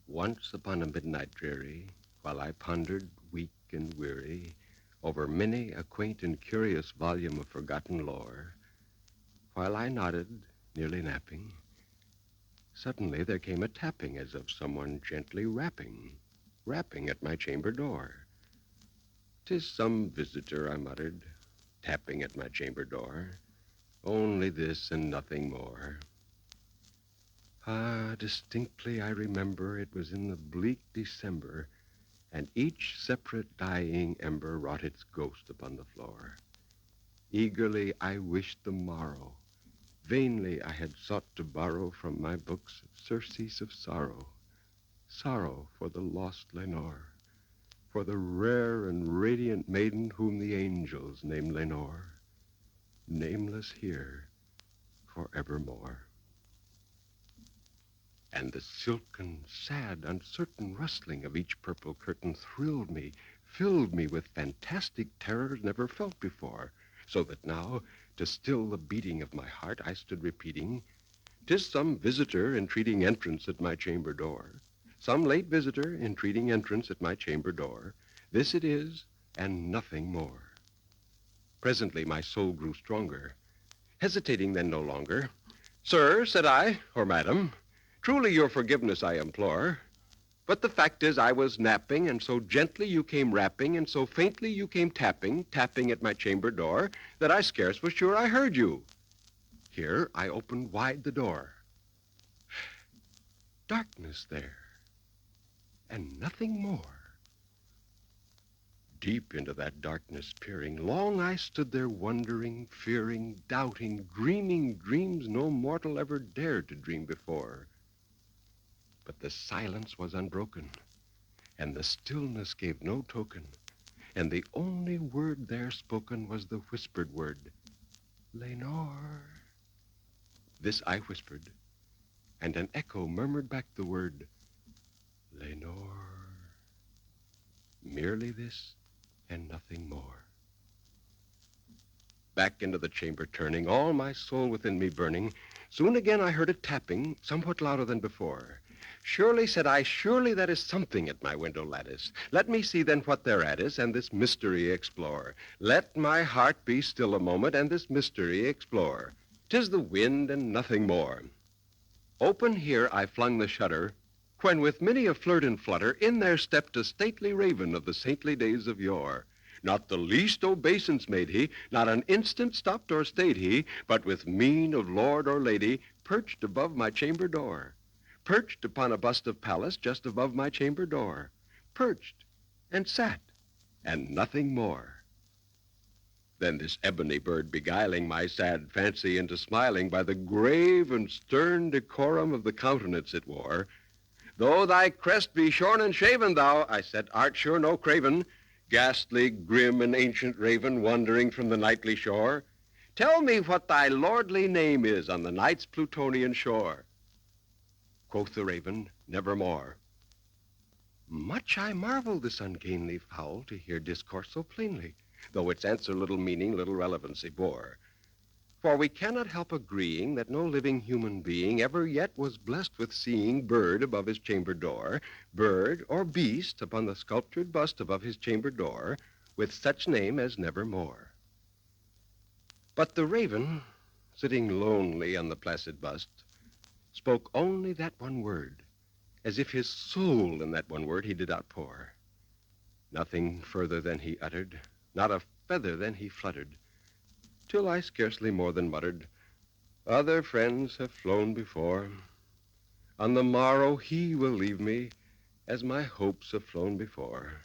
Once upon a midnight dreary, while I pondered, weak and weary, over many a quaint and curious volume of forgotten lore, while I nodded, nearly napping, suddenly there came a tapping as of someone gently rapping at my chamber door. "'Tis some visitor," I muttered, tapping at my chamber door. "Only this and nothing more." Ah, distinctly I remember it was in the bleak December, and each separate dying ember wrought its ghost upon the floor. Eagerly I wished the morrow. Vainly I had sought to borrow from my books surcease of sorrow. Sorrow for the lost Lenore, for the rare and radiant maiden whom the angels name Lenore, nameless here forevermore. And the silken, sad, uncertain rustling of each purple curtain thrilled me, filled me with fantastic terrors never felt before, so that now, to still the beating of my heart, I stood repeating, "'Tis some visitor entreating entrance at my chamber door. Some late visitor entreating entrance at my chamber door. This it is, and nothing more." Presently my soul grew stronger. Hesitating then no longer, "Sir," said I, "or madam, truly your forgiveness I implore. But the fact is I was napping, and so gently you came rapping, and so faintly you came tapping at my chamber door, that I scarce was sure I heard you." Here I opened wide the door. Darkness there, and nothing more. Deep into that darkness peering, long I stood there wondering, fearing, doubting, dreaming dreams no mortal ever dared to dream before. But the silence was unbroken, and the stillness gave no token, and the only word there spoken was the whispered word, "Lenore." This I whispered, and an echo murmured back the word, "Lenore." Merely this, and nothing more. Back into the chamber turning, all my soul within me burning, soon again I heard a tapping, somewhat louder than before. "Surely," said I, "surely that is something at my window lattice. Let me see then what thereat is, and this mystery explore. Let my heart be still a moment, and this mystery explore. 'Tis the wind and nothing more." Open here I flung the shutter, when with many a flirt and flutter, in there stepped a stately raven of the saintly days of yore. Not the least obeisance made he, not an instant stopped or stayed he, but with mien of lord or lady, perched above my chamber door. Perched upon a bust of Pallas just above my chamber door. Perched, and sat, and nothing more. Then this ebony bird, beguiling my sad fancy into smiling by the grave and stern decorum of the countenance it wore, "Though thy crest be shorn and shaven, thou," I said, "art sure no craven, ghastly, grim, and ancient raven, wandering from the nightly shore. Tell me what thy lordly name is on the night's Plutonian shore." Quoth the raven, "Nevermore." Much I marveled this ungainly fowl to hear discourse so plainly, though its answer little meaning, little relevancy bore. For we cannot help agreeing that no living human being ever yet was blessed with seeing bird above his chamber door, bird or beast upon the sculptured bust above his chamber door, with such name as Nevermore. But the raven, sitting lonely on the placid bust, spoke only that one word, as if his soul in that one word he did outpour. Nothing further than he uttered, not a feather then he fluttered, till I scarcely more than muttered, "Other friends have flown before. On the morrow he will leave me, as my hopes have flown before."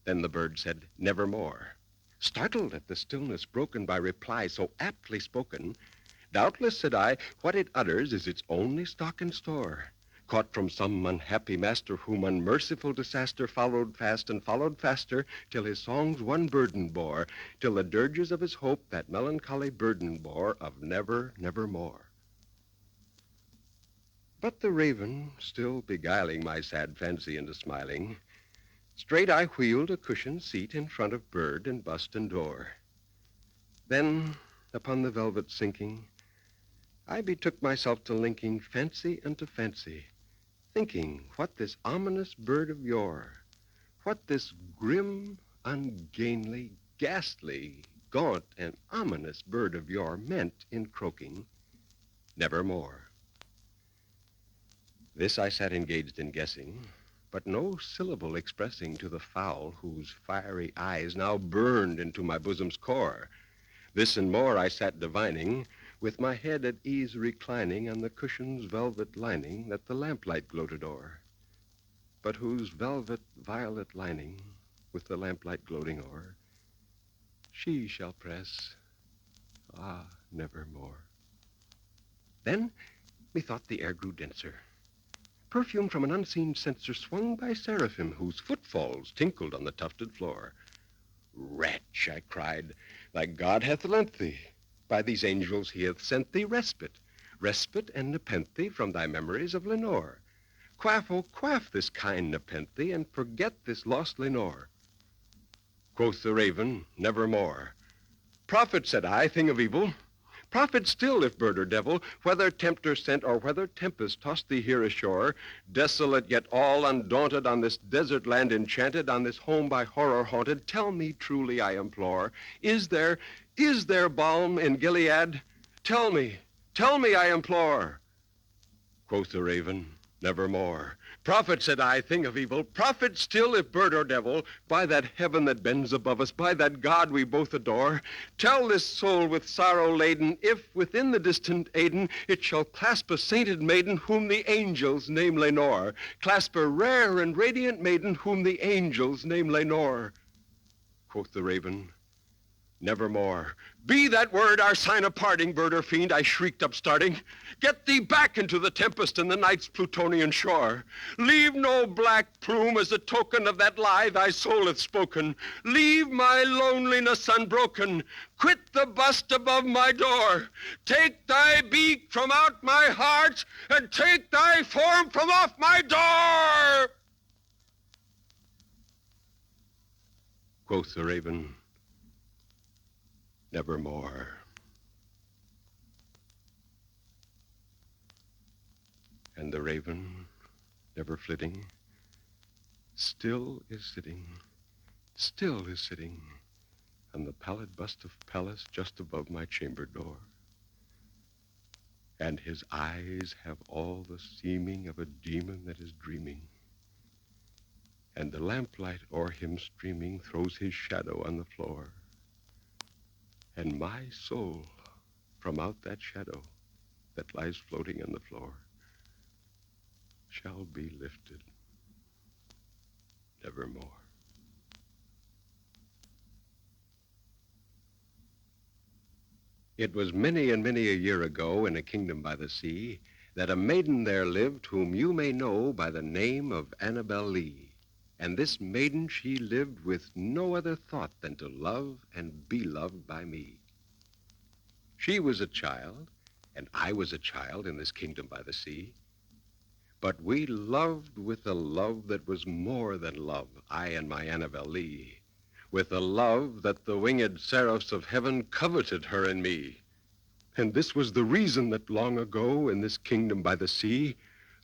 Then the bird said, "Nevermore." Startled at the stillness broken by reply so aptly spoken, "Doubtless," said I, "what it utters is its only stock and store, caught from some unhappy master whom unmerciful disaster followed fast and followed faster, till his songs one burden bore, till the dirges of his hope that melancholy burden bore of never, nevermore." But the raven, still beguiling my sad fancy into smiling, straight I wheeled a cushioned seat in front of bird and bust and door. Then, upon the velvet sinking, I betook myself to linking fancy unto fancy, thinking what this ominous bird of yore, what this grim, ungainly, ghastly, gaunt, and ominous bird of yore meant in croaking, nevermore. This I sat engaged in guessing, but no syllable expressing to the fowl whose fiery eyes now burned into my bosom's core. This and more I sat divining, with my head at ease reclining on the cushion's velvet lining that the lamplight gloated o'er, but whose velvet violet lining, with the lamplight gloating o'er, she shall press, nevermore. Then methought the air grew denser. Perfume from an unseen censer swung by seraphim whose footfalls tinkled on the tufted floor. Wretch, I cried, thy God hath lent thee. By these angels he hath sent thee respite and nepenthe from thy memories of Lenore. Quaff, oh, quaff this kind nepenthe, and forget this lost Lenore. Quoth the raven, nevermore. Prophet, said I, thing of evil. Prophet still, if bird or devil, whether tempter sent or whether tempest tossed thee here ashore, desolate yet all undaunted on this desert land enchanted, on this home by horror haunted, tell me truly, I implore, is there balm in Gilead? Tell me, I implore. Quoth the raven, nevermore. Prophet, said I, thing of evil, prophet still, if bird or devil, by that heaven that bends above us, by that God we both adore, tell this soul with sorrow laden, if within the distant Aden it shall clasp a sainted maiden whom the angels name Lenore, clasp a rare and radiant maiden whom the angels name Lenore. Quoth the raven, nevermore. Be that word our sign of parting, bird or fiend, I shrieked upstarting. Get thee back into the tempest and the night's Plutonian shore. Leave no black plume as a token of that lie thy soul hath spoken. Leave my loneliness unbroken. Quit the bust above my door. Take thy beak from out my heart and take thy form from off my door. Quoth the raven, nevermore. And the raven, never flitting, still is sitting on the pallid bust of Pallas just above my chamber door. And his eyes have all the seeming of a demon that is dreaming. And the lamplight o'er him streaming throws his shadow on the floor. And my soul, from out that shadow that lies floating on the floor, shall be lifted nevermore. It was many and many a year ago in a kingdom by the sea that a maiden there lived whom you may know by the name of Annabel Lee. And this maiden, she lived with no other thought than to love and be loved by me. She was a child, and I was a child in this kingdom by the sea. But we loved with a love that was more than love, I and my Annabel Lee, with a love that the winged seraphs of heaven coveted her and me. And this was the reason that long ago in this kingdom by the sea,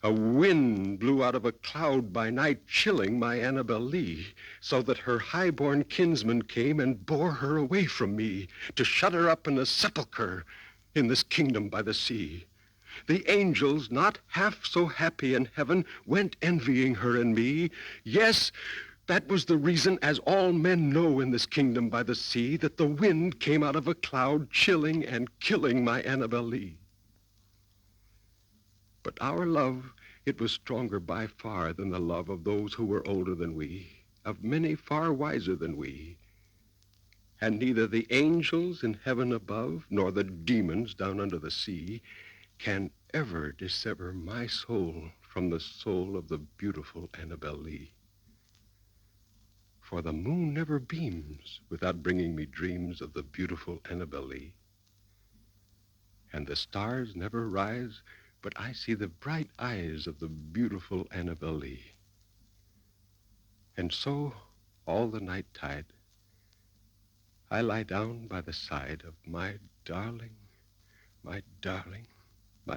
a wind blew out of a cloud by night, chilling my Annabel Lee, so that her high-born kinsman came and bore her away from me to shut her up in a sepulchre in this kingdom by the sea. The angels, not half so happy in heaven, went envying her and me. Yes, that was the reason, as all men know in this kingdom by the sea, that the wind came out of a cloud, chilling and killing my Annabel Lee. But our love, it was stronger by far than the love of those who were older than we, of many far wiser than we. And neither the angels in heaven above, nor the demons down under the sea, can ever dissever my soul from the soul of the beautiful Annabel Lee. For the moon never beams without bringing me dreams of the beautiful Annabel Lee. And the stars never rise but I see the bright eyes of the beautiful Annabel Lee. And so, all the night tide, I lie down by the side of my darling, my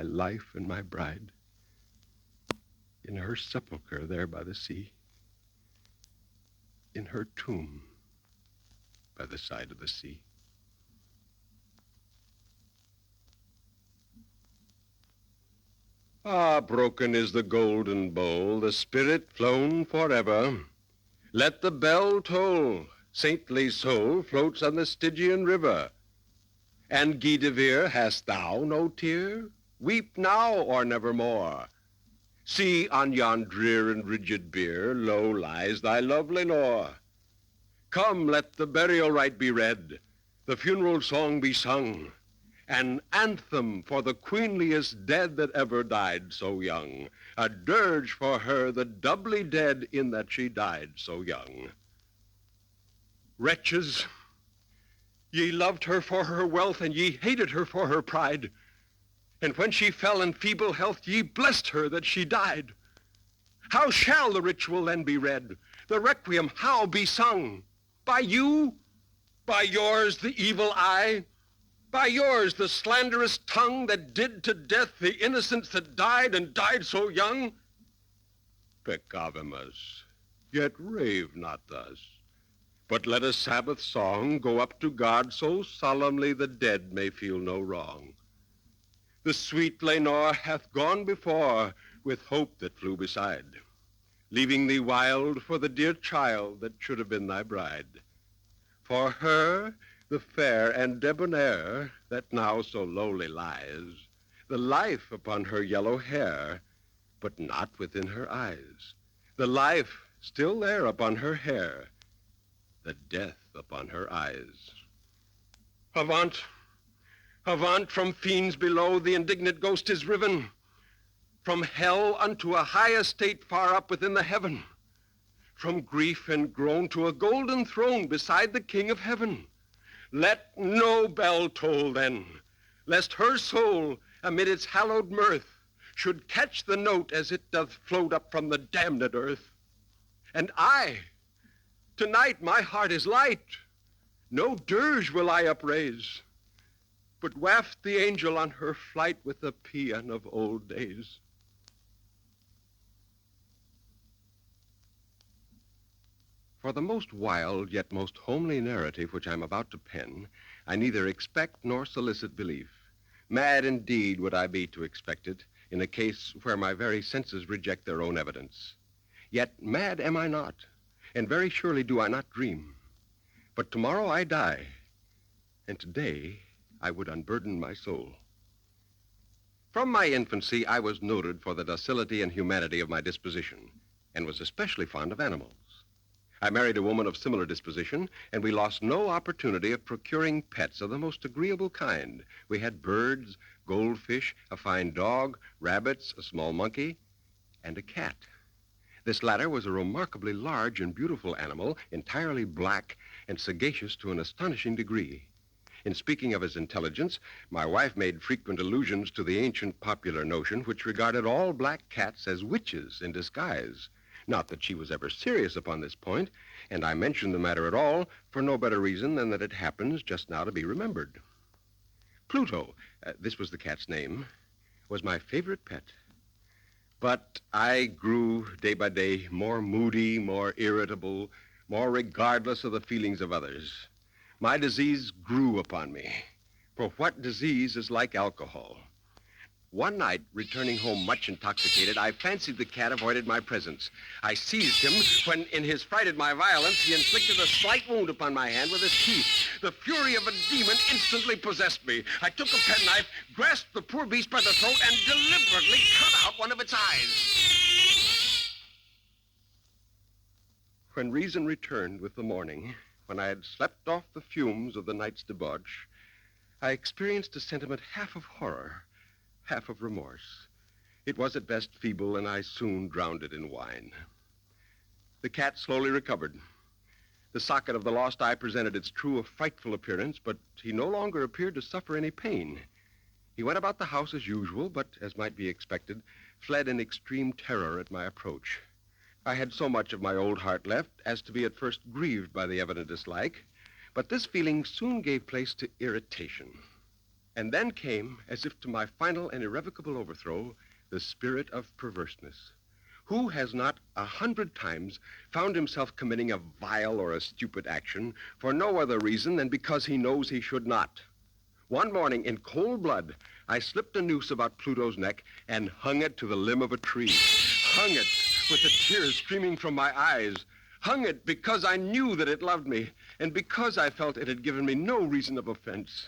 life and my bride, in her her sepulchre there by the sea, in her tomb by the side of the sea. Ah, broken is the golden bowl, the spirit flown forever. Let the bell toll, saintly soul floats on the Stygian river. And Guy de Vere, hast thou no tear? Weep now or nevermore. See, on yon drear and rigid bier, low lies thy love Lenore. Come, let the burial rite be read, the funeral song be sung, an anthem for the queenliest dead that ever died so young, a dirge for her the doubly dead in that she died so young. Wretches, ye loved her for her wealth, and ye hated her for her pride. And when she fell in feeble health, ye blessed her that she died. How shall the ritual then be read? The requiem how be sung? By you? By yours the evil eye? By yours the slanderous tongue that did to death the innocents that died and died so young? Peccavimus, yet rave not thus. But let a Sabbath song go up to God so solemnly the dead may feel no wrong. The sweet Lenore hath gone before with hope that flew beside, leaving thee wild for the dear child that should have been thy bride. For her, the fair and debonair that now so lowly lies, the life upon her yellow hair, but not within her eyes, the life still there upon her hair, the death upon her eyes. Avaunt! Avaunt, from fiends below the indignant ghost is riven, from hell unto a high estate far up within the heaven, from grief and groan to a golden throne beside the King of heaven. Let no bell toll then, lest her soul amid its hallowed mirth should catch the note as it doth float up from the damned earth. And I, tonight my heart is light, no dirge will I upraise, but waft the angel on her flight with the paean of old days. For the most wild yet most homely narrative which I'm about to pen, I neither expect nor solicit belief. Mad indeed would I be to expect it in a case where my very senses reject their own evidence. Yet mad am I not, and very surely do I not dream. But tomorrow I die, and today I would unburden my soul. From my infancy, I was noted for the docility and humanity of my disposition, and was especially fond of animals. I married a woman of similar disposition, and we lost no opportunity of procuring pets of the most agreeable kind. We had birds, goldfish, a fine dog, rabbits, a small monkey, and a cat. This latter was a remarkably large and beautiful animal, entirely black and sagacious to an astonishing degree. In speaking of his intelligence, my wife made frequent allusions to the ancient popular notion which regarded all black cats as witches in disguise. Not that she was ever serious upon this point, and I mention the matter at all for no better reason than that it happens just now to be remembered. Pluto, this was the cat's name, was my favorite pet. But I grew day by day more moody, more irritable, more regardless of the feelings of others. My disease grew upon me, for what disease is like alcohol? One night, returning home much intoxicated, I fancied the cat avoided my presence. I seized him when, in his fright at my violence, he inflicted a slight wound upon my hand with his teeth. The fury of a demon instantly possessed me. I took a penknife, grasped the poor beast by the throat, and deliberately cut out one of its eyes. When reason returned with the morning, when I had slept off the fumes of the night's debauch, I experienced a sentiment half of horror, half of remorse. It was at best feeble, and I soon drowned it in wine. The cat slowly recovered. The socket of the lost eye presented its true, frightful appearance, but he no longer appeared to suffer any pain. He went about the house as usual, but, as might be expected, fled in extreme terror at my approach. I had so much of my old heart left as to be at first grieved by the evident dislike, but this feeling soon gave place to irritation. And then came, as if to my final and irrevocable overthrow, the spirit of perverseness. Who has not 100 times found himself committing a vile or a stupid action for no other reason than because he knows he should not? One morning, in cold blood, I slipped a noose about Pluto's neck and hung it to the limb of a tree. Hung it with the tears streaming from my eyes. Hung it because I knew that it loved me, and because I felt it had given me no reason of offense.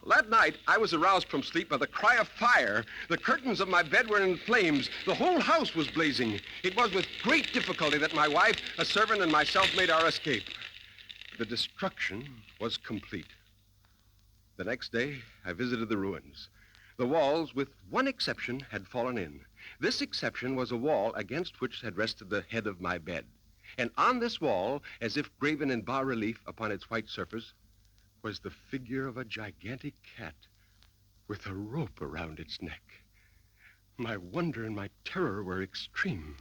That night, I was aroused from sleep by the cry of fire. The curtains of my bed were in flames. The whole house was blazing. It was with great difficulty that my wife, a servant, and myself made our escape. The destruction was complete. The next day, I visited the ruins. The walls, with one exception, had fallen in. This exception was a wall against which had rested the head of my bed. And on this wall, as if graven in bas-relief upon its white surface, was the figure of a gigantic cat with a rope around its neck. My wonder and my terror were extreme.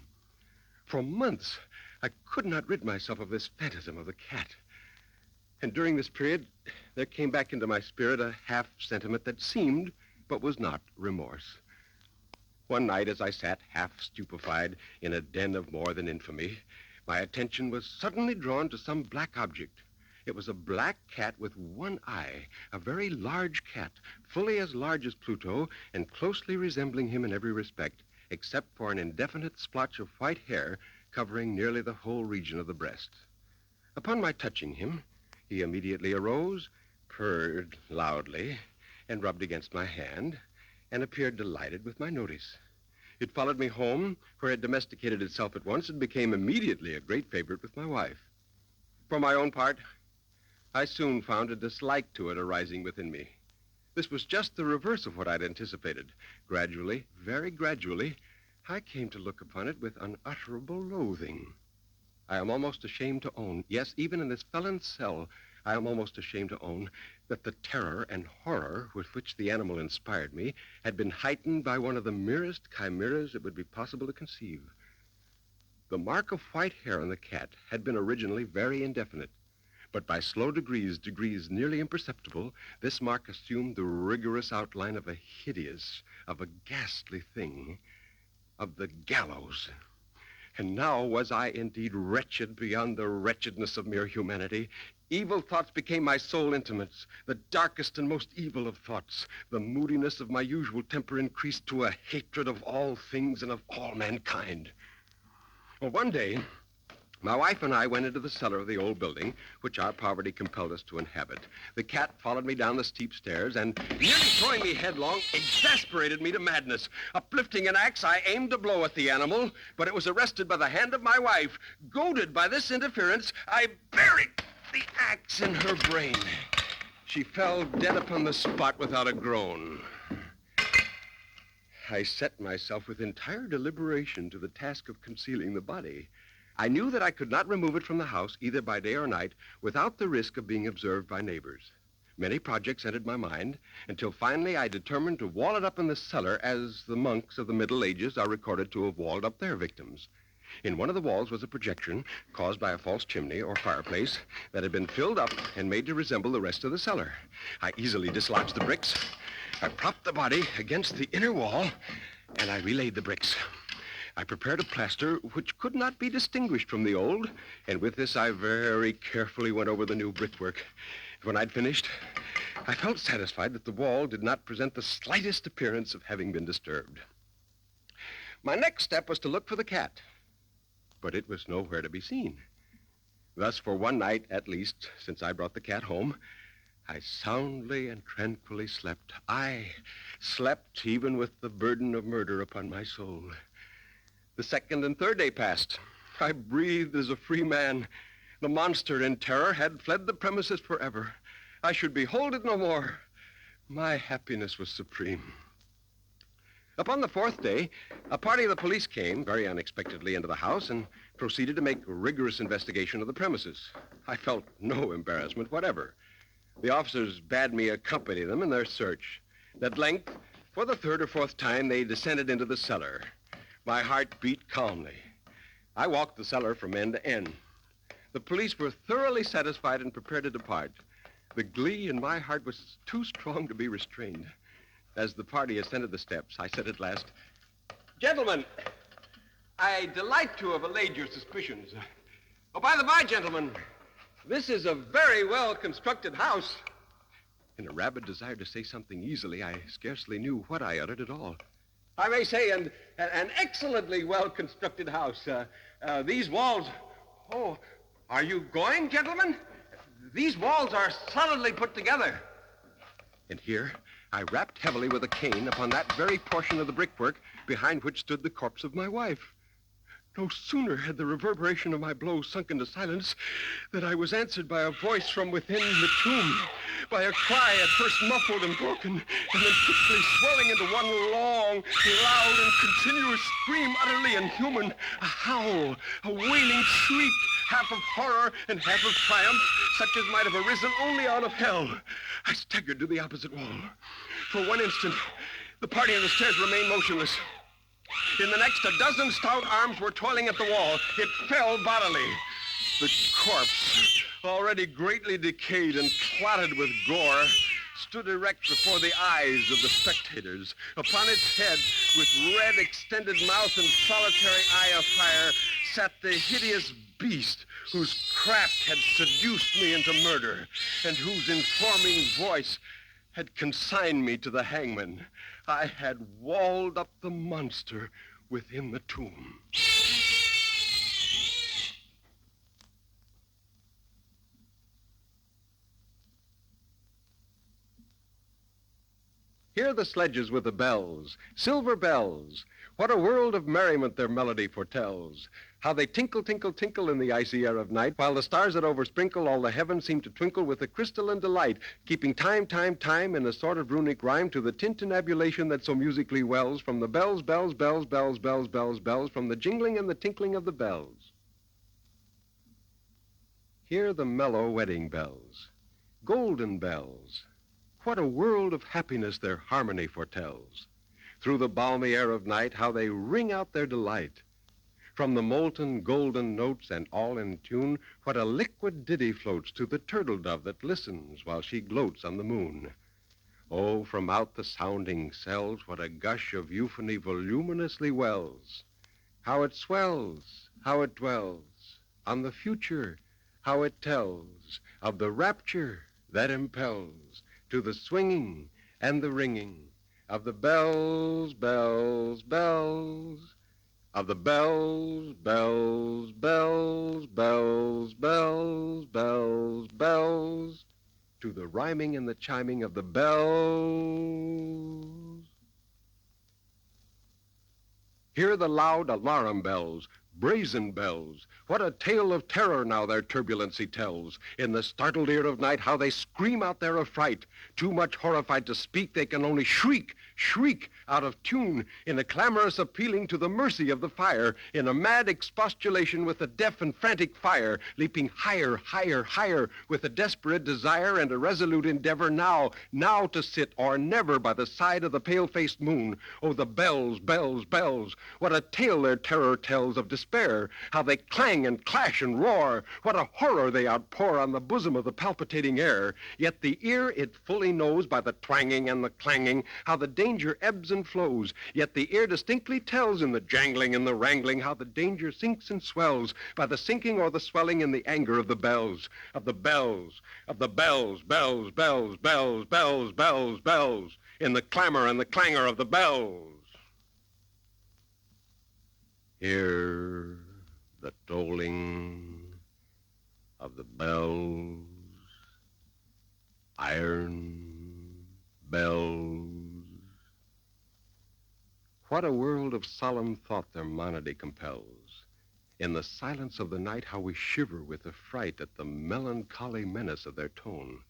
For months, I could not rid myself of this phantasm of the cat. And during this period, there came back into my spirit a half-sentiment that seemed, but was not, remorse. One night, as I sat half-stupefied in a den of more than infamy, my attention was suddenly drawn to some black object. It was a black cat with one eye, a very large cat, fully as large as Pluto and closely resembling him in every respect, except for an indefinite splotch of white hair covering nearly the whole region of the breast. Upon my touching him, he immediately arose, purred loudly, and rubbed against my hand, and appeared delighted with my notice. It followed me home, where it domesticated itself at once and became immediately a great favorite with my wife. For my own part, I soon found a dislike to it arising within me. This was just the reverse of what I'd anticipated. Gradually, very gradually, I came to look upon it with unutterable loathing. I am almost ashamed to own, yes, even in this felon's cell, I am almost ashamed to own that the terror and horror with which the animal inspired me had been heightened by one of the merest chimeras it would be possible to conceive. The mark of white hair on the cat had been originally very indefinite, but by slow degrees nearly imperceptible, this mark assumed the rigorous outline of a hideous, of a ghastly thing, of the gallows. And now was I indeed wretched beyond the wretchedness of mere humanity. Evil thoughts became my sole intimates, the darkest and most evil of thoughts. The moodiness of my usual temper increased to a hatred of all things and of all mankind. Well, one day, my wife and I went into the cellar of the old building, which our poverty compelled us to inhabit. The cat followed me down the steep stairs and, nearly throwing me headlong, exasperated me to madness. Uplifting an axe, I aimed a blow at the animal, but it was arrested by the hand of my wife. Goaded by this interference, I buried the axe in her brain. She fell dead upon the spot without a groan. I set myself with entire deliberation to the task of concealing the body. I knew that I could not remove it from the house, either by day or night, without the risk of being observed by neighbors. Many projects entered my mind, until finally I determined to wall it up in the cellar as the monks of the Middle Ages are recorded to have walled up their victims. In one of the walls was a projection caused by a false chimney or fireplace that had been filled up and made to resemble the rest of the cellar. I easily dislodged the bricks. I propped the body against the inner wall, and I relaid the bricks. I prepared a plaster which could not be distinguished from the old, and with this I very carefully went over the new brickwork. When I'd finished, I felt satisfied that the wall did not present the slightest appearance of having been disturbed. My next step was to look for the cat, but it was nowhere to be seen. Thus, for one night at least, since I brought the cat home, I soundly and tranquilly slept. I slept even with the burden of murder upon my soul. The second and third day passed. I breathed as a free man. The monster, in terror, had fled the premises forever. I should behold it no more. My happiness was supreme. Upon the fourth day, a party of the police came, very unexpectedly, into the house and proceeded to make rigorous investigation of the premises. I felt no embarrassment whatever. The officers bade me accompany them in their search. At length, for the third or fourth time, they descended into the cellar. My heart beat calmly. I walked the cellar from end to end. The police were thoroughly satisfied and prepared to depart. The glee in my heart was too strong to be restrained. As the party ascended the steps, I said at last, "Gentlemen, I delight to have allayed your suspicions. Oh, by the by, gentlemen, this is a very well-constructed house. In a rabid desire to say something easily, I scarcely knew what I uttered at all. I may say an excellently well-constructed house. These walls... Oh, are you going, gentlemen? These walls are solidly put together. And here, I rapped heavily with a cane upon that very portion of the brickwork behind which stood the corpse of my wife. No sooner had the reverberation of my blows sunk into silence than I was answered by a voice from within the tomb, by a cry at first muffled and broken, and then quickly swelling into one long, loud, and continuous scream, utterly inhuman, a howl, a wailing shriek, half of horror and half of triumph, such as might have arisen only out of hell. I staggered to the opposite wall. For one instant, the party on the stairs remained motionless. In the next, a dozen stout arms were toiling at the wall. It fell bodily. The corpse, already greatly decayed and clotted with gore, stood erect before the eyes of the spectators. Upon its head, with red extended mouth and solitary eye of fire, sat the hideous beast whose craft had seduced me into murder, and whose informing voice had consigned me to the hangman. I had walled up the monster within the tomb. Hear the sledges with the bells, silver bells. What a world of merriment their melody foretells. How they tinkle, tinkle, tinkle in the icy air of night, while the stars that oversprinkle all the heavens seem to twinkle with a crystalline delight, keeping time, time, time in a sort of runic rhyme to the tintinnabulation that so musically wells from the bells, bells, bells, bells, bells, bells, bells, from the jingling and the tinkling of the bells. Hear the mellow wedding bells, golden bells. What a world of happiness their harmony foretells. Through the balmy air of night, how they ring out their delight. From the molten golden notes and all in tune, what a liquid ditty floats to the turtle dove that listens while she gloats on the moon. Oh, from out the sounding cells, what a gush of euphony voluminously wells. How it swells, how it dwells on the future, how it tells of the rapture that impels to the swinging and the ringing of the bells, bells, bells, of the bells, bells, bells, bells, bells, bells, bells, to the rhyming and the chiming of the bells. Hear the loud alarum bells, brazen bells. What a tale of terror now their turbulency tells. In the startled ear of night, how they scream out their affright. Too much horrified to speak, they can only shriek, shriek out of tune in a clamorous appealing to the mercy of the fire, in a mad expostulation with the deaf and frantic fire, leaping higher, higher, higher, with a desperate desire and a resolute endeavor now to sit or never by the side of the pale-faced moon. Oh, the bells, bells, bells. What a tale their terror tells of despair, how they clang and clash and roar. What a horror they outpour on the bosom of the palpitating air. Yet the ear it fully knows by the twanging and the clanging, how the danger ebbs and flows. Yet the ear distinctly tells in the jangling and the wrangling, how the danger sinks and swells by the sinking or the swelling in the anger of the bells, of the bells, of the bells, bells, bells, bells, bells, bells, bells, in the clamor and the clangor of the bells. Hear the tolling of the bells, iron bells. What a world of solemn thought their monody compels. In the silence of the night, how we shiver with affright at the melancholy menace of their tone.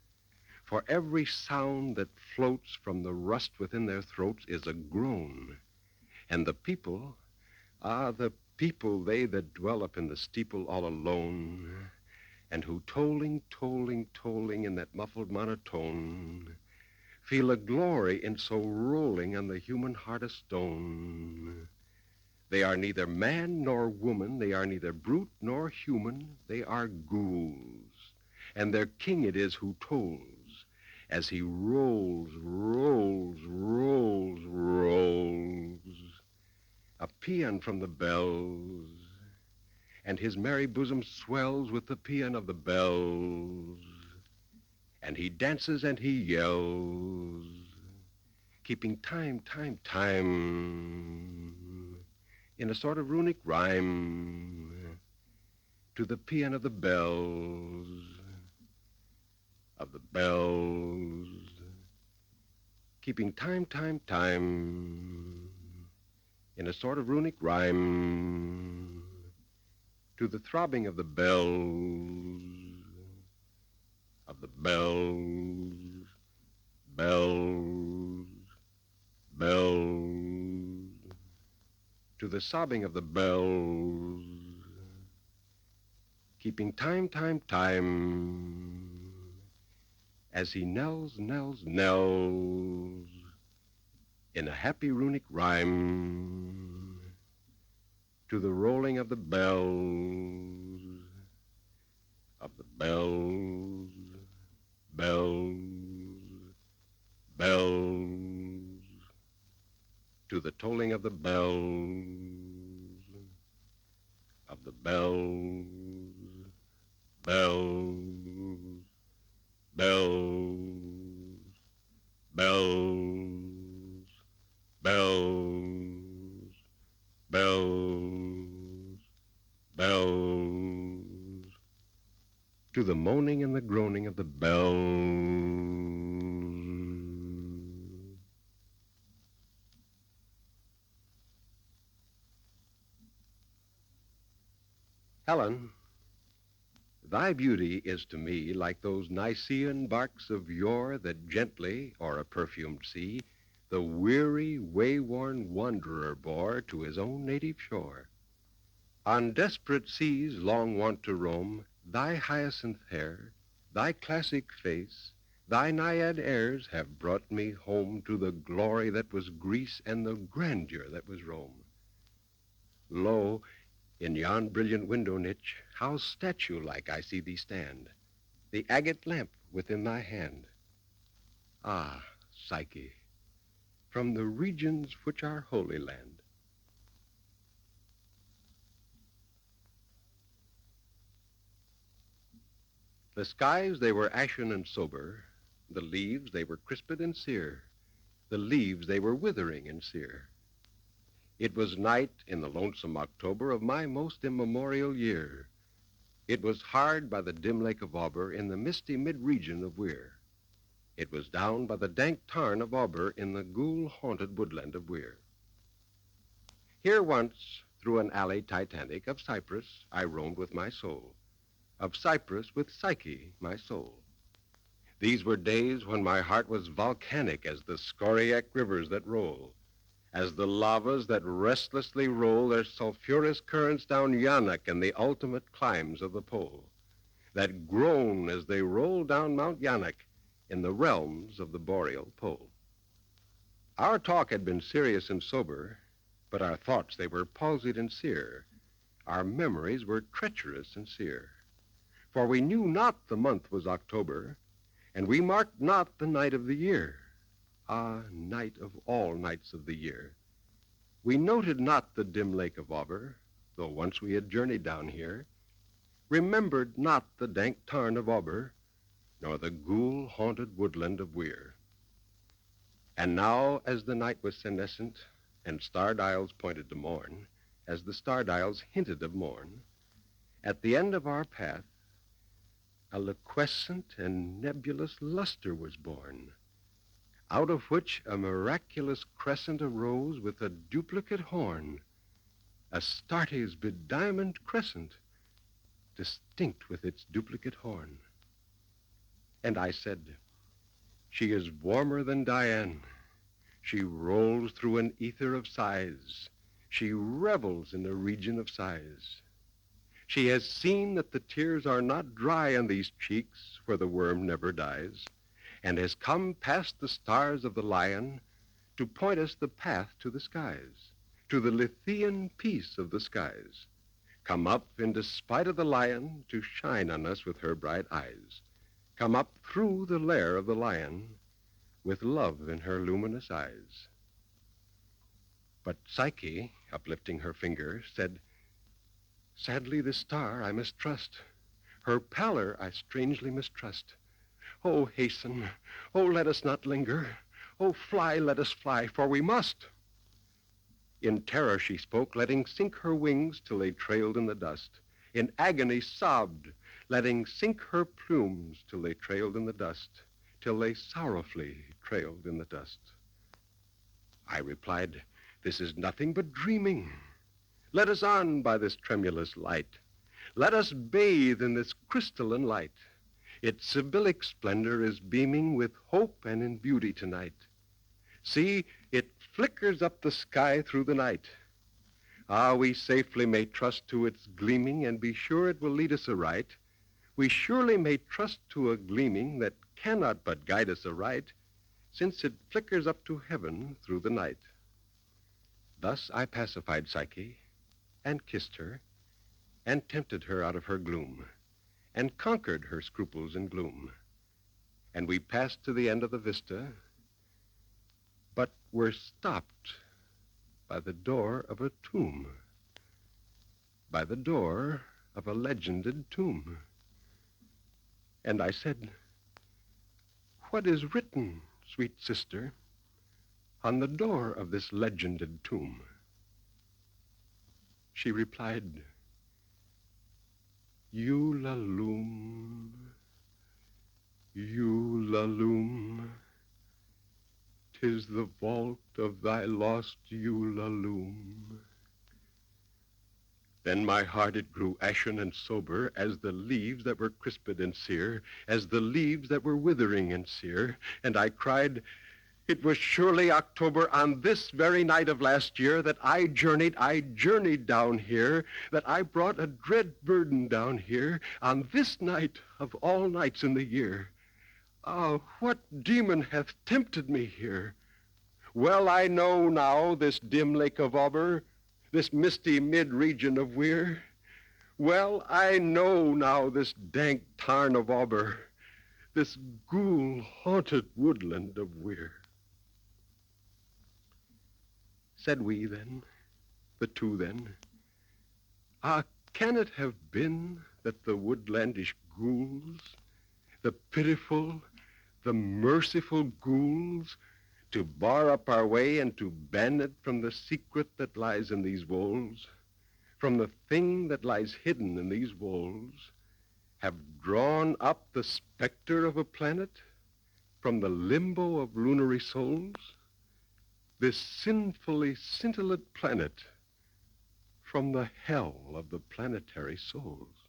For every sound that floats from the rust within their throats is a groan. And the people, the people, they that dwell up in the steeple all alone, and who tolling, tolling, tolling in that muffled monotone, feel a glory in so rolling on the human heart of stone. They are neither man nor woman, they are neither brute nor human, they are ghouls, and their king it is who tolls, as he rolls, rolls, rolls, rolls. a paean from the bells, and his merry bosom swells with the paean of the bells, and he dances and he yells, keeping time, time, time, in a sort of runic rhyme, to the paean of the bells, keeping time, time, time, in a sort of runic rhyme, to the throbbing of the bells, bells, bells, to the sobbing of the bells, keeping time, time, time, as he knells, knells, knells, in a happy runic rhyme, to the rolling of the bells, bells, bells, to the tolling of the bells, bells, bells, bells, bells, bells, bells, to the moaning and the groaning of the bells. Helen, thy beauty is to me like those Nicean barks of yore that gently, o'er a perfumed sea, the weary, way-worn wanderer bore to his own native shore. On desperate seas long wont to roam, thy hyacinth hair, thy classic face, thy naiad airs have brought me home to the glory that was Greece and the grandeur that was Rome. Lo, in yon brilliant window niche, how statue-like I see thee stand, the agate lamp within thy hand. Ah, Psyche, from the regions which are Holy Land. The skies, they were ashen and sober. The leaves, they were crisped and sere. The leaves, they were withering and sere. It was night in the lonesome October of my most immemorial year. It was hard by the dim lake of Auber in the misty mid-region of Weir. It was down by the dank tarn of Auber in the ghoul-haunted woodland of Weir. Here once, through an alley titanic of cypress, I roamed with my soul. Of cypress with Psyche, my soul. These were days when my heart was volcanic as the scoriac rivers that roll, as the lavas that restlessly roll their sulphurous currents down Yanak and the ultimate climbs of the pole, that groan as they roll down Mount Yanak in the realms of the boreal pole. Our talk had been serious and sober, but our thoughts, they were palsied and sere. Our memories were treacherous and sere. For we knew not the month was October, and we marked not the night of the year. Ah, night of all nights of the year. We noted not the dim lake of Auber, though once we had journeyed down here, remembered not the dank tarn of Auber, nor the ghoul-haunted woodland of Weir. And now, as the night was senescent, and star-dials pointed to morn, as the star-dials hinted of morn, at the end of our path, a liquescent and nebulous luster was born, out of which a miraculous crescent arose with a duplicate horn, Astarte's bediamonded crescent, distinct with its duplicate horn. And I said, she is warmer than Diane. She rolls through an ether of sighs. She revels in a region of sighs. She has seen that the tears are not dry on these cheeks where the worm never dies, and has come past the stars of the lion to point us the path to the skies, to the Lethean peace of the skies. Come up in despite of the lion to shine on us with her bright eyes. Come up through the lair of the lion with love in her luminous eyes. But Psyche, uplifting her finger, said, "Sadly this star I mistrust. Her pallor I strangely mistrust. Oh, hasten. Oh, let us not linger. Oh, fly, let us fly, for we must." In terror she spoke, letting sink her wings till they trailed in the dust. In agony sobbed, letting sink her plumes till they trailed in the dust, till they sorrowfully trailed in the dust. I replied, "This is nothing but dreaming. Let us on by this tremulous light. Let us bathe in this crystalline light. Its Sibyllic splendor is beaming with hope and in beauty tonight. See, it flickers up the sky through the night. Ah, we safely may trust to its gleaming and be sure it will lead us aright. We surely may trust to a gleaming that cannot but guide us aright, since it flickers up to heaven through the night." Thus I pacified Psyche, and kissed her, and tempted her out of her gloom, and conquered her scruples and gloom. And we passed to the end of the vista, but were stopped by the door of a tomb, by the door of a legended tomb. And I said, "What is written, sweet sister, on the door of this legended tomb?" She replied, "Ulalume, Ulalume, 'tis the vault of thy lost Ulalume." Then my heart it grew ashen and sober as the leaves that were crisped and sere, as the leaves that were withering and sere, and I cried, "It was surely October on this very night of last year that I journeyed down here, that I brought a dread burden down here, on this night of all nights in the year. Ah, what demon hath tempted me here? Well I know now this dim lake of Auber, this misty mid-region of Weir. Well I know now this dank tarn of Auber, this ghoul-haunted woodland of Weir." Said we then, the two then, "Ah, can it have been that the woodlandish ghouls, the pitiful, the merciful ghouls, to bar up our way and to ban it from the secret that lies in these walls, from the thing that lies hidden in these walls, have drawn up the specter of a planet from the limbo of lunary souls, this sinfully scintillant planet from the hell of the planetary souls?"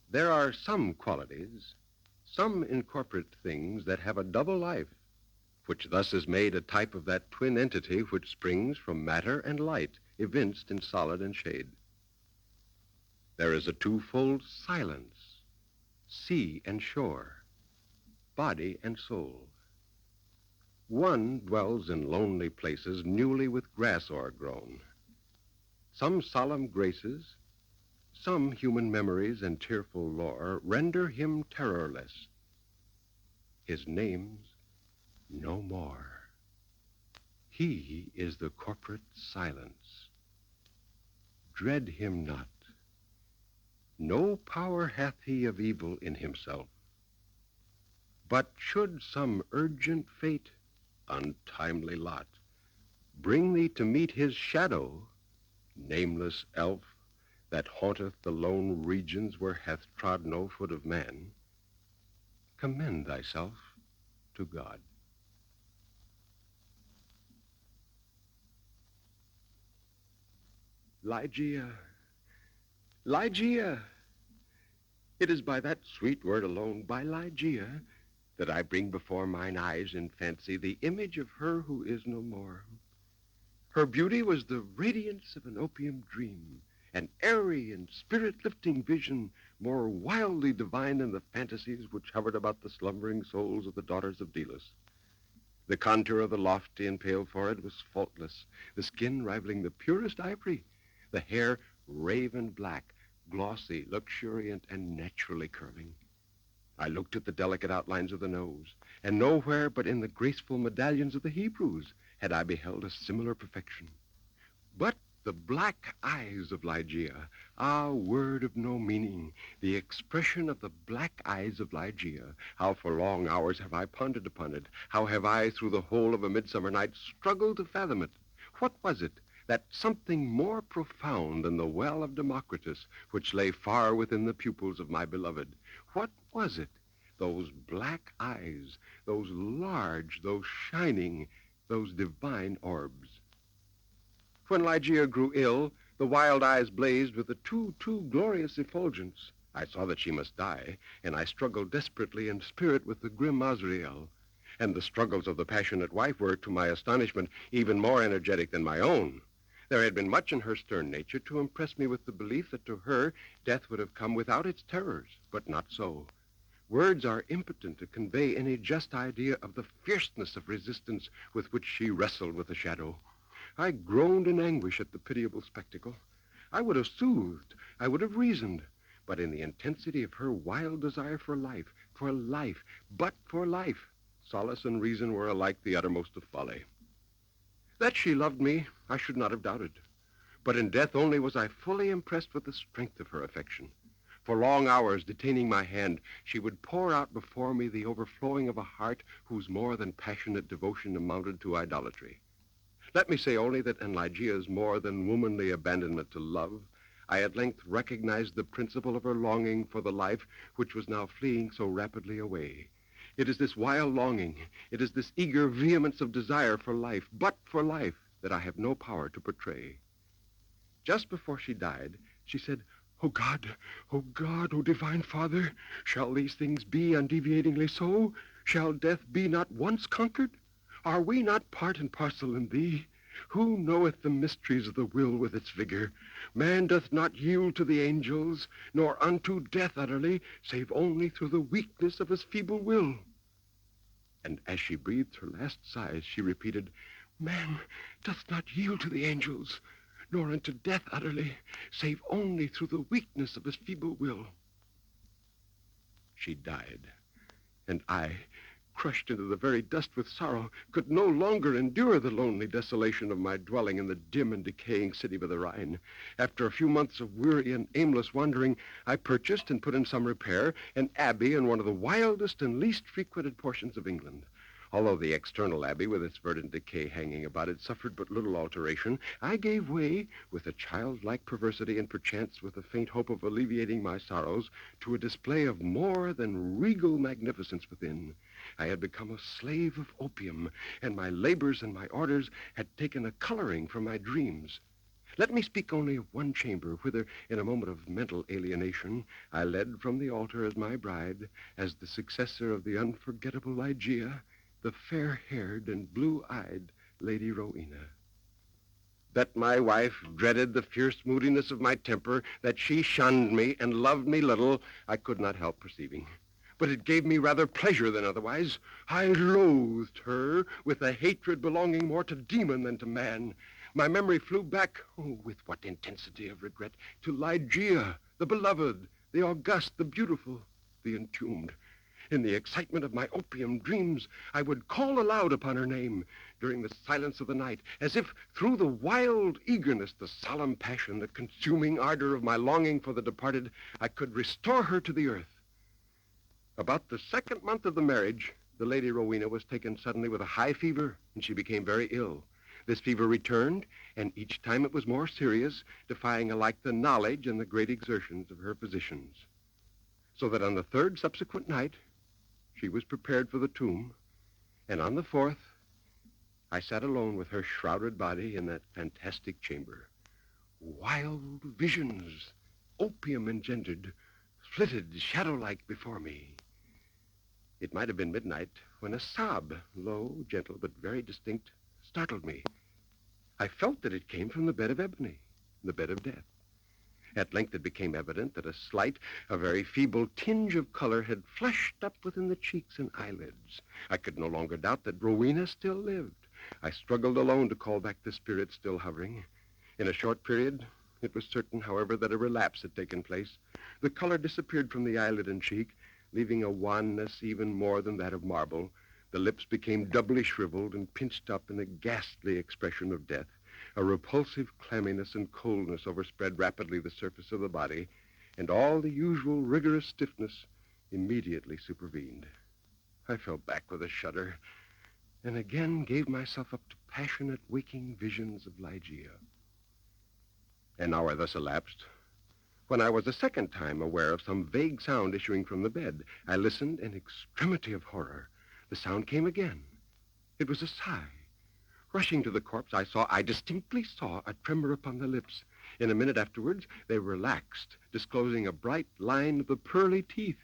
There are some qualities, some incorporate things that have a double life, which thus is made a type of that twin entity which springs from matter and light, evinced in solid and shade. There is a twofold silence, sea and shore, body and soul. One dwells in lonely places, newly with grass o'ergrown. Some solemn graces, some human memories and tearful lore render him terrorless. His name's no more. He is the corporate silence. Dread him not. No power hath he of evil in himself. But should some urgent fate, untimely lot, bring thee to meet his shadow, nameless elf, that haunteth the lone regions where hath trod no foot of man, commend thyself to God. Ligeia, Ligeia, it is by that sweet word alone, by Ligeia, that I bring before mine eyes in fancy the image of her who is no more. Her beauty was the radiance of an opium dream, an airy and spirit-lifting vision more wildly divine than the fantasies which hovered about the slumbering souls of the daughters of Delos. The contour of the lofty and pale forehead was faultless, the skin rivaling the purest ivory, the hair raven black, glossy, luxuriant, and naturally curling. I looked at the delicate outlines of the nose, and nowhere but in the graceful medallions of the Hebrews had I beheld a similar perfection. But the black eyes of Ligeia, word of no meaning, the expression of the black eyes of Ligeia, how for long hours have I pondered upon it, how have I through the whole of a midsummer night struggled to fathom it. What was it? That something more profound than the well of Democritus, which lay far within the pupils of my beloved. What was it? Those black eyes, those large, those shining, those divine orbs. When Ligeia grew ill, the wild eyes blazed with a too glorious effulgence. I saw that she must die, and I struggled desperately in spirit with the grim Azrael. And the struggles of the passionate wife were, to my astonishment, even more energetic than my own. There had been much in her stern nature to impress me with the belief that to her death would have come without its terrors, but not so. Words are impotent to convey any just idea of the fierceness of resistance with which she wrestled with the shadow. I groaned in anguish at the pitiable spectacle. I would have soothed, I would have reasoned, but in the intensity of her wild desire for life, but for life, solace and reason were alike the uttermost of folly. That she loved me, I should not have doubted, but in death only was I fully impressed with the strength of her affection. For long hours, detaining my hand, she would pour out before me the overflowing of a heart whose more than passionate devotion amounted to idolatry. Let me say only that in Ligeia's more than womanly abandonment to love, I at length recognized the principle of her longing for the life which was now fleeing so rapidly away. It is this wild longing, it is this eager vehemence of desire for life, but for life, that I have no power to portray. Just before she died, she said, O God, O divine Father, shall these things be undeviatingly so? Shall death be not once conquered? Are we not part and parcel in thee? Who knoweth the mysteries of the will with its vigor? Man doth not yield to the angels, nor unto death utterly, save only through the weakness of his feeble will. And as she breathed her last sighs, she repeated, Man doth not yield to the angels, nor unto death utterly, save only through the weakness of his feeble will. She died, and I, crushed into the very dust with sorrow, could no longer endure the lonely desolation of my dwelling in the dim and decaying city by the Rhine. After a few months of weary and aimless wandering, I purchased and put in some repair an abbey in one of the wildest and least frequented portions of England. Although the external abbey, with its verdant decay hanging about it, suffered but little alteration, I gave way, with a childlike perversity and perchance with a faint hope of alleviating my sorrows, to a display of more than regal magnificence within. I had become a slave of opium, and my labors and my orders had taken a coloring from my dreams. Let me speak only of one chamber, whither, in a moment of mental alienation, I led from the altar as my bride, as the successor of the unforgettable Ligeia, the fair-haired and blue-eyed Lady Rowena. That my wife dreaded the fierce moodiness of my temper, that she shunned me and loved me little, I could not help perceiving. But it gave me rather pleasure than otherwise. I loathed her with a hatred belonging more to demon than to man. My memory flew back, with what intensity of regret, to Ligeia, the beloved, the august, the beautiful, the entombed. In the excitement of my opium dreams, I would call aloud upon her name during the silence of the night, as if through the wild eagerness, the solemn passion, the consuming ardor of my longing for the departed, I could restore her to the earth. About the second month of the marriage, the Lady Rowena was taken suddenly with a high fever, and she became very ill. This fever returned, and each time it was more serious, defying alike the knowledge and the great exertions of her physicians. So that on the third subsequent night, she was prepared for the tomb, and on the fourth, I sat alone with her shrouded body in that fantastic chamber. Wild visions, opium engendered, flitted shadow-like before me. It might have been midnight when a sob, low, gentle, but very distinct, startled me. I felt that it came from the bed of ebony, the bed of death. At length it became evident that a slight, a very feeble tinge of color had flushed up within the cheeks and eyelids. I could no longer doubt that Rowena still lived. I struggled alone to call back the spirit still hovering. In a short period, it was certain, however, that a relapse had taken place. The color disappeared from the eyelid and cheek, leaving a wanness even more than that of marble. The lips became doubly shriveled and pinched up in a ghastly expression of death. A repulsive clamminess and coldness overspread rapidly the surface of the body, and all the usual rigorous stiffness immediately supervened. I fell back with a shudder, and again gave myself up to passionate waking visions of Ligeia. An hour thus elapsed, when I was a second time aware of some vague sound issuing from the bed. I listened in extremity of horror. The sound came again. It was a sigh. Rushing to the corpse, I distinctly saw a tremor upon the lips. In a minute afterwards, they relaxed, disclosing a bright line of the pearly teeth.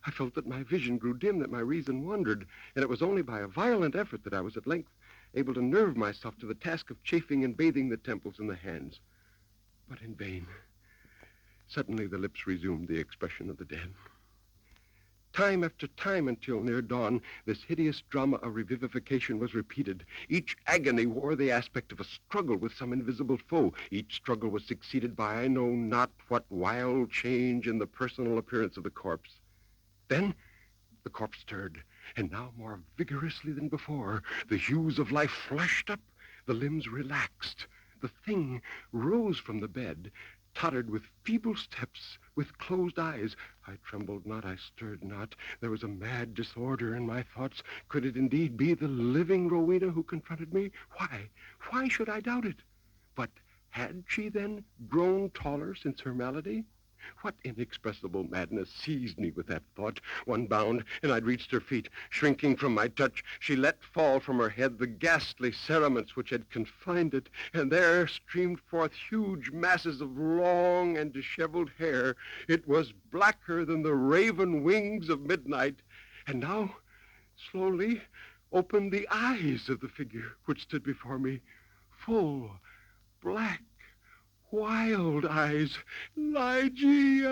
I felt that my vision grew dim, that my reason wandered, and it was only by a violent effort that I was at length able to nerve myself to the task of chafing and bathing the temples and the hands. But in vain. Suddenly the lips resumed the expression of the dead. Time after time, until near dawn, this hideous drama of revivification was repeated. Each agony wore the aspect of a struggle with some invisible foe. Each struggle was succeeded by I know not what wild change in the personal appearance of the corpse. Then the corpse stirred, and now more vigorously than before. The hues of life flushed up, the limbs relaxed. The thing rose from the bed, tottered with feeble steps, with closed eyes. I trembled not, I stirred not. There was a mad disorder in my thoughts. Could it indeed be the living Rowena who confronted me? Why should I doubt it? But had she then grown taller since her malady? What inexpressible madness seized me with that thought? One bound, and I'd reached her feet. Shrinking from my touch, she let fall from her head the ghastly cerements which had confined it, and there streamed forth huge masses of long and disheveled hair. It was blacker than the raven wings of midnight. And now, slowly, opened the eyes of the figure which stood before me, full, black, wild eyes. Ligeia!